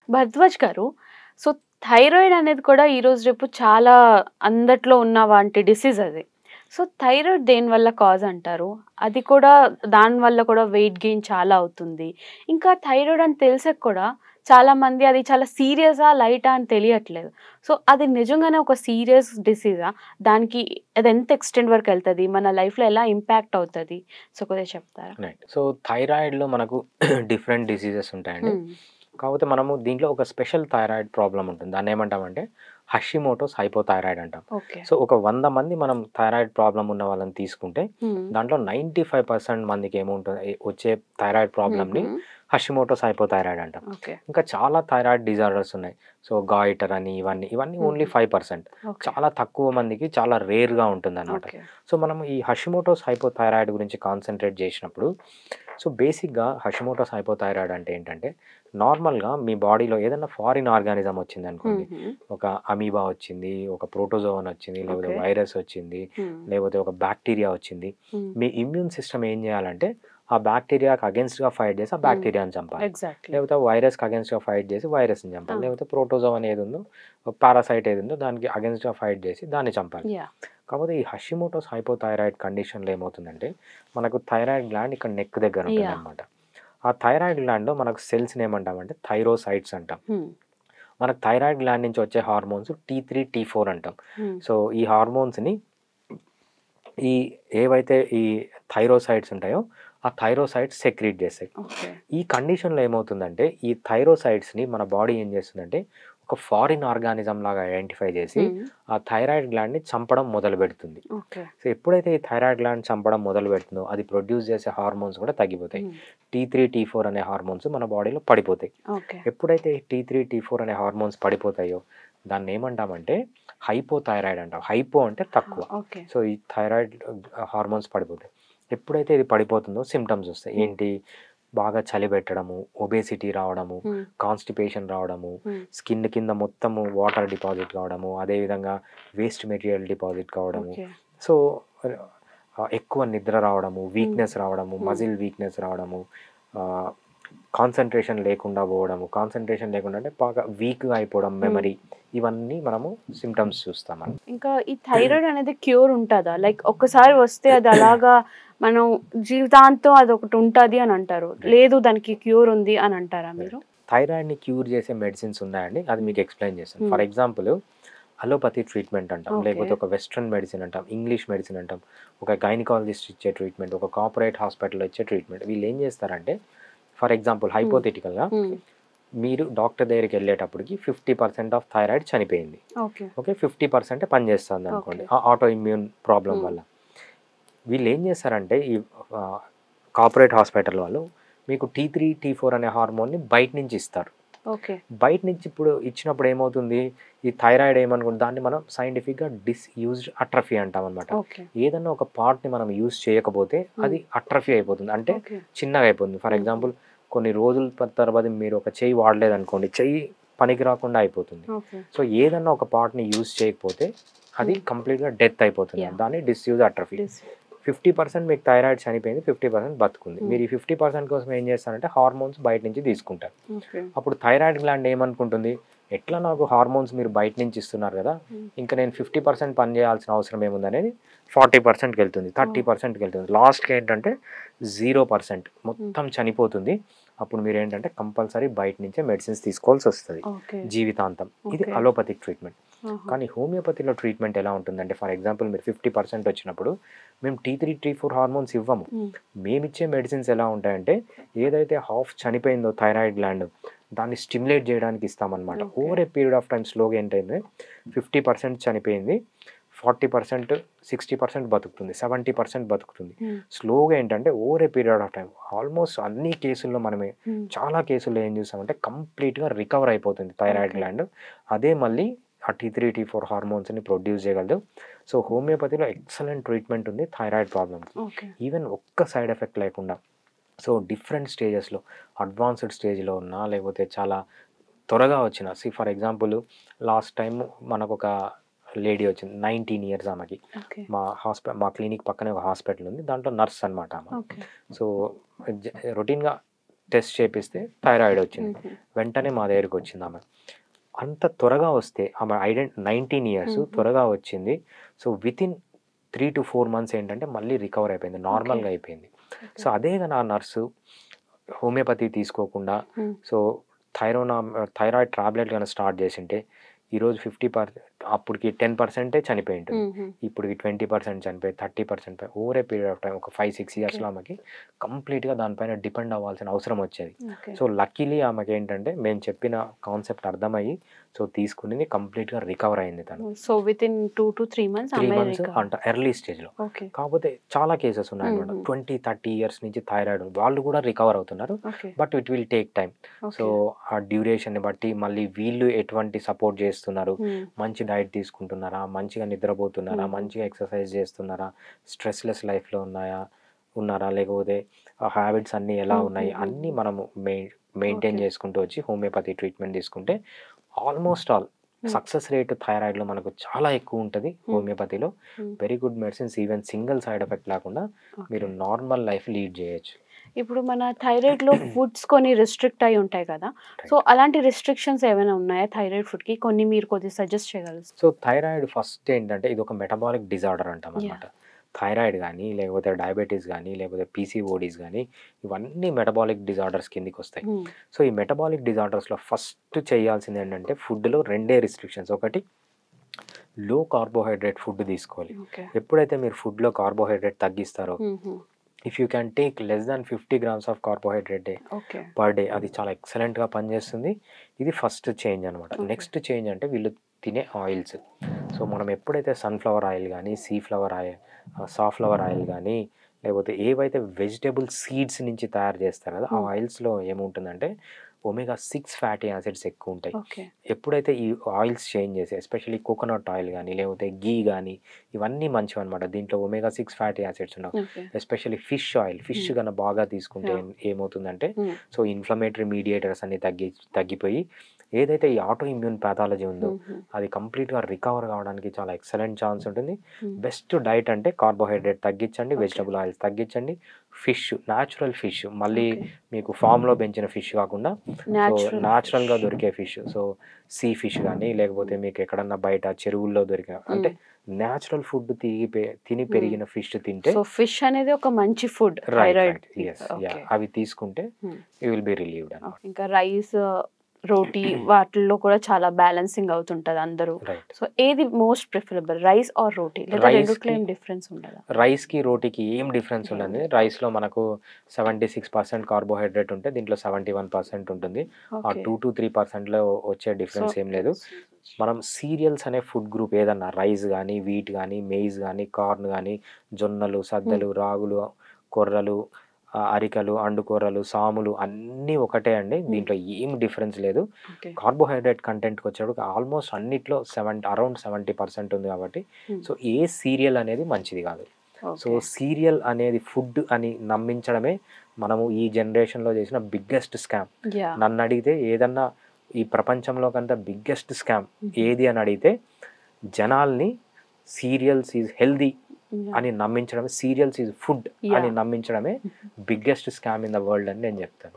భరద్వాజ్ గారు, so thyroid అనేది కూడా ఈరోజు రేపు చాలా అందట్లో ఉన్న వాంటి డిసీజ్ అది. సో థైరాయిడ్ దేనివల్ల కాజ్ అంటారు? అది కూడా దానివల్ల కూడా వెయిట్ గెయిన్ చాలా అవుతుంది. ఇంకా థైరాయిడ్ అని తెలిసాక కూడా చాలామంది అది చాలా సీరియసా? లైటా? అని తెలియట్లేదు. సో అది నిజంగానే ఒక సీరియస్ డిసీజా? దానికి అది ఎంత ఎక్స్‌టెంట్ వరకు ఎళ్తది? మన లైఫ్‌లో ఎలా ఇంపాక్ట్ అవుతది? సో కొద్దిగా చెప్తారా? రైట్. సో, థైరాయిడ్‌లో మనకు డిఫరెంట్ డిసీజెస్ ఉంటాయండి. హ్మ్. కాకపోతే మనము దీంట్లో ఒక స్పెషల్ థైరాయిడ్ ప్రాబ్లమ్ ఉంటుంది. దాన్నేమంటామంటే హషిమోటోస్ హైపోథైరాయిడ్ అంటాం. ఓకే. సో, ఒక 100 మంది మనం థైరాయిడ్ ప్రాబ్లమ్ ఉన్న వాళ్ళని తీసుకుంటే, హ్మ్. దాంట్లో 95% మందికి ఏముంటది వచ్చే థైరాయిడ్ ప్రాబ్లమ్‌ని హుహు. హషిమోటోస్ హైపోథైరాయిడ్ అంటాం. ఓకే. ఇంకా చాలా థైరాయిడ్ డిజార్డర్స్ ఉన్నాయి. సో, గాయిటర్ అని ఇవన్నీ ఓన్లీ హుహు. 5%. ఓకే. చాలా తక్కువ మందికి చాలా రేర్‌గా ఉంటుందనమాట. ఓకే. సో, మనం ఈ హషిమోటోస్ హైపోథైరాయిడ్ గురించి కాన్సంట్రేట్ చేసినప్పుడు, సో, బేసిక్‌గా హషిమోటోస్ హైపోథైరాయిడ్ అంటే ఏంటంటే, నార్మల్‌గా మీ బాడీలో ఏదన్నా ఫారిన్ ఆర్గానిజం వచ్చిందనుకోండి. హుహు. ఒక అమీబా వచ్చింది, ఒక ప్రోటోజోవన్ వచ్చింది, లేకపోతే ఓకే. వైరస్ వచ్చింది, హ్మ్. లేకపోతే ఒక బ్యాక్టీరియా వచ్చింది. హ్మ్. మీ ఇమ్యూన్ సిస్టమ్ ఏం చేయాలంటే, ఆ బ్యాక్టీరియాకి అగెయిన్స్ట్‌గా ఫైట్ చేసి, ఆ హ్మ్. బ్యాక్టీరియాని చంపాలి. ఎగ్జాక్ట్‌లీ. లేకపోతే వైరస్‌కి అగెయిన్స్ట్‌గా ఫైట్ చేసి, వైరస్‌ని ఆ! చంపాలి. లేకపోతే ప్రోటోజోవన్ ఏదుందో, పారాసైట్ ఏదుందో దానికి అగెయిన్స్ట్‌గా ఫైట్ చేసి దాన్ని చంపాలి. యాహ్! కాకపోతే ఈ హషిమోటోస్ హైపోథైరాయిడ్ కండిషన్‌లో ఏమవుతుందంటే, మనకు థైరాయిడ్ గ్లాండ్ ఇక్కడ నెక్ దగ్గర యాహ్! ఉంటుందనమాట. ఆ థైరాయిడ్ గ్లాండ్‌లో మనకు సెల్స్‌ని ఏమంటామంటే థైరోసైట్స్ అంటాం. హ్మ్. మనకు థైరాయిడ్ గ్లాండ్ నుంచి వచ్చే హార్మోన్స్ T3, T4 అంటాం. హ్మ్. సో, ఈ హార్మోన్స్‌ని ఈ ఏవైతే ఈ థైరోసైట్స్ ఉంటాయో, ఆ థైరోసైట్స్ సెక్రీట్ చేస్తాయి. ఓకే. ఈ కండిషన్‌లో ఏమవుతుందంటే, ఈ థైరోసైట్స్‌ని మన బాడీ ఏం చేస్తుందంటే, ఒక ఫారిన్ ఆర్గానిజం లాగా ఐడెంటిఫై చేసి, హ్మ్. ఆ థైరాయిడ్ గ్లాండ్‌ని చంపడం మొదలుపెడుతుంది. ఓకే. సో, ఎప్పుడైతే ఈ థైరాయిడ్ గ్లాండ్ చంపడం మొదలుపెడుతుందో, అది ప్రొడ్యూస్ చేసే హార్మోన్స్ కూడా తగ్గిపోతాయి. హ్మ్. T3, T4 అనే హార్మోన్స్ మన బాడీలో పడిపోతాయి. ఓకే. ఎప్పుడైతే T3, T4 అనే హార్మోన్స్ పడిపోతాయో, దాన్నేమంటామంటే హైపోథైరాయిడ్ అంటాం. హైపో అంటే ఆ! తక్కువ. ఓకే. సో, ఈ థైరాయిడ్ హార్మోన్స్ పడిపోతాయి. ఎప్పుడైతే ఇది పడిపోతుందో సింప్టమ్స్ ఒస్తాయి. హ్మ్. ఏంటి? బాగా చలి పెట్టడము, ఒబేసిటీ రావడము, హ్మ్. కాన్‌స్టిపేషన్ రావడము, హ్మ్. స్కిన్ కింద మొత్తము వాటర్ డిపాజిట్ కావడము, అదేవిధంగా వేస్ట్ మెటీరియల్ డిపాజిట్ కావడము. ఓకే. సో, ఎక్కువ నిద్ర రావడము, హ్మ్. వీక్‌నెస్ రావడము, హ్మ్. మజిల్ వీక్‌నెస్ రావడము, ఆహ్, కాన్సంట్రేషన్ లేకుండా పోవడము. కాన్సంట్రేషన్ లేకుండా అంటే బాగా వీక్‌గా అయిపోవడం హ్మ్. మెమరీ. ఇవన్నీ మనము సింప్టమ్స్ చూస్తామనమాట. ఇంకా ఈ థైరాయిడ్ అనేది క్యూర్ ఉంటదా? లైక్ ఒక్కసారి వస్తే అది అలాగా మనం జీవితాంతం అదొకటి ఉంటది అని అంటారు. రైట్. లేదు దానికి క్యూర్ ఉంది అని అంటారా మీరు? రైట్. థైరాయిడ్‌ని క్యూర్ చేసే మెడిసిన్స్ ఉన్నాయండి. అది హ్మ్. మీకు ఎక్స్‌ప్లెయిన్ చేస్తాను. హ్మ్. ఫర్ ఎగ్జాంపుల్ అలోపతి ట్రీట్మెంట్ అంటాం. ఓకే. లేకపోతే ఒక వెస్టర్న్ మెడిసిన్ అంటాం. ఇంగ్లీష్ మెడిసిన్ అంటాం. ఒక గైనకాలజిస్ట్ ఇచ్చే ట్రీట్మెంట్, ఒక కార్పొరేట్ హాస్పిటల్‌లో ఇచ్చే ట్రీట్మెంట్. వీళ్ళు ఏం చేస్తారంటే ఫర్ ఎగ్జాంపుల్ హ్మ్. హైపోథెటికల్‌గా హ్మ్. మీరు డాక్టర్ దగ్గరికెళ్ళేటప్పటికి 50% ఆఫ్ థైరాయిడ్ చనిపోయింది. ఓకే. ఓకే. 50% పనిచేస్తుందనుకోండి. ఓకే. ఆ ఆటో ఇమ్యూన్ ప్రాబ్లమ్ హ్మ్. వల్ల. వీళ్ళేం చేస్తారంటే ఈ ఆహ్, కార్పొరేట్ హాస్పిటల్ వాళ్ళు మీకు T3, T4 అనే హార్మోన్‌ని బయట నుంచి ఇస్తారు. ఓకే. బయట నుంచి ఇప్పుడు ఇచ్చినప్పుడు ఏమవుతుంది? ఈ థైరాయిడ్ ఏమనుకుంటే దాన్ని మనం సైంటిఫిక్‌గా డిస్‌యూజ్డ్ అట్రఫీ అంటామనమాట. ఓకే. ఏదన్నా ఒక పార్ట్‌ని మనం యూజ్ చేయకపోతే హ్మ్. అది అట్రఫీ అయిపోతుంది. అంటే ఓకే. చిన్నగా అయిపోతుంది. ఫర్ హుహు. ఎగ్జాంపుల్ కొన్ని రోజుల తరబడి మీరు ఒక చెయ్యి వాడలేదనుకోండి. చెయ్యి పనికి రాకుండా అయిపోతుంది. ఓకే. సో, ఏదన్నా ఒక పార్ట్‌ని యూజ్ చేయకపోతే అది హ్మ్. కంప్లీట్‌గా డెత్ అయిపోతుంది. యాహ్! దాన్ని డిస్‌యూజ్డ్ అట్రఫీ. డిస్ 50% మీకు థైరాయిడ్ చనిపోయింది. 50% బతుకుంది. హ్మ్. మీరు ఈ 50% కోసం ఏం చేస్తారంటే హార్మోన్స్ బయట నుంచి తీసుకుంటారు. ఓకే. అప్పుడు థైరాయిడ్ గ్లాండ్ ఏమనుకుంటుంది? ఎట్లా నాకు హార్మోన్స్ మీరు బయట నుంచి ఇస్తున్నారు గదా! హ్మ్. ఇంక నేను 50% పని చేయాల్సిన అవసరం ఏముందనేది 40%కెళ్తుంది. ఓహ్! 30%కెళ్తుంది. లాస్ట్‌కి ఏంటంటే 0% హ్మ్. మొత్తం చనిపోతుంది. అప్పుడు మీరేంటంటే కంపల్సరీ బయట నుంచే మెడిసిన్స్ తీసుకోవాల్సొస్తది. ఓకే. జీవితాంతం. ఇది ఓకే. Allopathic treatment. ఆహా! కానీ హోమియోపతిలో ట్రీట్మెంట్ ఎలా ఉంటుందంటే ఫర్ ఎగ్జాంపుల్ మీరు 50% వచ్చినప్పుడు మేము T3, T4 హార్మోన్స్ ఇవ్వము. హ్మ్. మేమిచ్చే మెడిసిన్స్ ఎలా ఉంటాయంటే ఏదైతే హాఫ్ చనిపోయిందో థైరాయిడ్ గ్లాండ్ దాన్ని స్టిమ్యులేట్ చేయడానికి ఇస్తామనమాట. Okay. Over a period of time స్లోగా ఏంటంటే 50% చనిపోయింది. 40%, 60% బతుకుతుంది. 70% బతుకుతుంది. హ్మ్. స్లోగా ఏంటంటే over a period of time almost అన్ని కేసుల్లో మనమే హ్మ్. చాలా కేసుల్లో ఏం చూసామంటే కంప్లీట్‌గా రికవర్ అయిపోతుంది థైరాయిడ్ ఓకే. గ్లాండ్. అదే మళ్ళీ ఆ T3, T4 హార్మోన్స్‌ని ప్రొడ్యూస్ చేయగలదు. సో, హోమియోపతిలో ఎక్సలెంట్ ట్రీట్మెంట్ ఉంది థైరాయిడ్ ప్రాబ్లమ్‌కి. ఓకే. ఈవెన్ ఒక్క సైడ్ ఎఫెక్ట్ లేకుండా. సో, డిఫరెంట్ స్టేజెస్‌లో అడ్వాన్స్‌డ్ స్టేజ్‌లో ఉన్నా, లేకపోతే చాలా త్వరగా వచ్చిన ఫర్ ఎగ్జాంపుల్ లాస్ట్ టైమ్ మనకొక లేడీ వచ్చింది. 19 ఇయర్స్ ఆమెకి. ఓకే. మా క్లినిక్ పక్కనే ఒక హాస్పిటల్ ఉంది. దాంట్లో నర్స్ అనమాట ఆమె. ఓకే. సో, రొటీన్‌గా టెస్ట్ చేపిస్తే థైరాయిడ్ వచ్చింది. వెంటనే మా దగ్గరికి వచ్చింది ఆమె. అంత త్వరగా వస్తే ఆమె 19 ఇయర్స్ త్వరగా వచ్చింది. సో వితిన్ 3 to 4 months ఏంటంటే మళ్ళీ రికవర్ అయిపోయింది, నార్మల్గా అయిపోయింది. సో అదే కానీ ఆ నర్సు హోమియోపతి తీసుకోకుండా సో థైరాయిడ్ టాబ్లెట్ కానీ స్టార్ట్ చేసింటే ఈరోజు 50%, అప్పటికి 10% చనిపోయి ఉంటుంది, ఇప్పటికి 20% చనిపోయి 30% over a period of time ఒక 5-6 yearsలో ఆమెకి కంప్లీట్గా దానిపైన డిపెండ్ అవ్వాల్సిన అవసరం వచ్చేది. సో లక్కీలీ ఆమెకి ఏంటంటే మేము చెప్పిన కాన్సెప్ట్ అర్థమయ్యి సో తీసుకుని కంప్లీట్గా రికవర్ అయింది తను. So within 2 to 3 months 3 months అంట ఎర్లీ స్టేజ్లో. కాకపోతే చాలా కేసెస్ ఉన్నాయన్నమాట, 20-30 years నుంచి థైరాయిడ్ వాళ్ళు కూడా రికవర్ అవుతున్నారు. But it will take time. So ఆ డ్యూరేషన్ని బట్టి మళ్ళీ వీళ్ళు ఎటువంటి సపోర్ట్ చేస్తున్నారు, మంచి డైట్ తీసుకుంటున్నారా, మంచిగా నిద్రపోతున్నారా, మంచిగా ఎక్సర్సైజ్ చేస్తున్నారా, స్ట్రెస్లెస్ లైఫ్లో ఉన్నారా, లేకపోతే హ్యాబిట్స్ అన్నీ ఎలా ఉన్నాయి అన్నీ మనము మెయింటైన్ చేసుకుంటూ వచ్చి హోమియోపతి ట్రీట్మెంట్ తీసుకుంటే ఆల్మోస్ట్ ఆల్ సక్సెస్ రేట్ థైరాయిడ్లో మనకు చాలా ఎక్కువ ఉంటుంది. హోమియోపతిలో very good medicines, even single side effect లేకుండా మీరు నార్మల్ లైఫ్ లీడ్ చేయొచ్చు. ఇప్పుడు మన థైరాయిడ్లో ఫుడ్స్ కొన్ని రిస్ట్రిక్ట్ అయి ఉంటాయి కదా, సో అలాంటి రిస్ట్రిక్షన్స్ ఏమైనా ఉన్నాయా థైరాయిడ్ ఫుడ్కి? కొన్ని మీరు కొద్దిగా సజెస్ట్ చేయగలరు? సో థైరాయిడ్ ఫస్ట్ ఏంటంటే ఇది ఒక మెటబాలిక్ డిజార్డర్ అంటాం అనమాట. థైరాయిడ్ కానీ లేకపోతే డయాబెటీస్ కానీ లేకపోతే పీసీఓడీస్ కానీ ఇవన్నీ మెటబాలిక్ డిజార్డర్స్ కిందికి వస్తాయి. సో ఈ మెటబాలిక్ డిజార్డర్స్లో ఫస్ట్ చేయాల్సింది ఏంటంటే ఫుడ్లో 2 రిస్ట్రిక్షన్స్. ఒకటి లో కార్బోహైడ్రేట్ ఫుడ్ తీసుకోవాలి. ఎప్పుడైతే మీరు ఫుడ్లో కార్బోహైడ్రేట్ తగ్గిస్తారో if you can take less than 50 grams of carbohydrate per day, అది చాలా ఎక్సలెంట్గా పనిచేస్తుంది. ఇది ఫస్ట్ చేంజ్ అనమాట. నెక్స్ట్ చేంజ్ అంటే వీళ్ళు తినే ఆయిల్స్. సో మనం ఎప్పుడైతే సన్ఫ్లవర్ ఆయిల్ కానీ సీఫ్లవర్ ఆయిల్ సాఫ్లవర్ ఆయిల్ కానీ లేకపోతే ఏవైతే వెజిటేబుల్ సీడ్స్ నుంచి తయారు చేస్తారు కదా ఆ ఆయిల్స్లో ఏముంటుందంటే omega-6 ఫ్యాటీ యాసిడ్స్ ఎక్కువ ఉంటాయి. ఎప్పుడైతే ఈ ఆయిల్స్ చేంజ్ చేసి ఎస్పెషల్లీ కోకోనట్ ఆయిల్ కానీ లేకపోతే గీ కానీ ఇవన్నీ మంచివి అనమాట. దీంట్లో omega-6 ఫ్యాటీ యాసిడ్స్ ఉండవు. ఎస్పెషల్లీ ఫిష్ కన్నా బాగా తీసుకుంటే ఏమవుతుందంటే సో ఇన్ఫ్లమేటరీ మీడియేటర్స్ అన్ని తగ్గిపోయి ఏదైతే ఈ ఆటో ఇమ్యూన్ ప్యాథాలజీ ఉందో అది కంప్లీట్గా రికవర్ కావడానికి చాలా ఎక్సలెంట్ ఛాన్స్ ఉంటుంది. బెస్ట్ డైట్ అంటే కార్బోహైడ్రేట్ తగ్గించండి, వెజిటబుల్ ఆయిల్స్ తగ్గించండి, ఫిష్ న్యాచురల్ ఫిష్ మళ్ళీ మీకు ఫామ్లో పెంచిన ఫిష్ కాకుండా సో న్యాచురల్గా దొరికే ఫిష్, సో సీ ఫిష్ కానీ లేకపోతే మీకు ఎక్కడన్నా బయట చెరువుల్లో దొరికిన అంటే న్యాచురల్ ఫుడ్ తిని పెరిగిన ఫిష్ తింటే ఫిష్ అనేది ఒక మంచి ఫుడ్. అవి తీసుకుంటే యూ విల్ బి రిలీవ్డ్. ఇంకా రైస్ రోటీ వాటిల్లో కూడా చాలా బ్యాలెన్సింగ్ అవుతుంటది అందరూ. సో ఏది మోస్ట్ ప్రిఫరబుల్, రైస్ ఆర్ రోటీ? లేదా రెండిట్లో ఏం డిఫరెన్స్ ఉండదా? రైస్కి రోటీకి ఏం డిఫరెన్స్ ఉండదు. రైస్లో మనకు 76% కార్బోహైడ్రేట్ ఉంటే దీంట్లో 71% ఉంటుంది. ఆ 2 to 3%లో వచ్చే డిఫరెన్స్ ఏం లేదు. మనం సీరియల్స్ అనే ఫుడ్ గ్రూప్ ఏదన్నా రైస్ కానీ వీట్ కానీ మెయిజ్ కానీ కార్న్ కానీ జొన్నలు సద్దలు రాగులు కొర్రలు అరికలు అండుకూరలు సాములు అన్నీ ఒకటే అండి, దీంట్లో ఏం డిఫరెన్స్ లేదు. కార్బోహైడ్రేట్ కంటెంట్కి వచ్చేటప్పుడు ఆల్మోస్ట్ అన్నిట్లో అరౌండ్ 70% ఉంది కాబట్టి సో ఏ సీరియల్ అనేది మంచిది కాదు. సో సీరియల్ అనేది ఫుడ్ అని నమ్మించడమే మనము ఈ జనరేషన్లో చేసిన బిగ్గెస్ట్ స్కామ్. నన్ను అడిగితే ఏదన్నా ఈ ప్రపంచంలో కంటే బిగ్గెస్ట్ స్కామ్ ఏది అని అడిగితే జనాల్ని సీరియల్స్ ఈజ్ హెల్దీ అని నమ్మించడమే, సీరియల్స్ ఈజ్ ఫుడ్ అని నమ్మించడమే biggest scam in the world అని నేను చెప్తాను.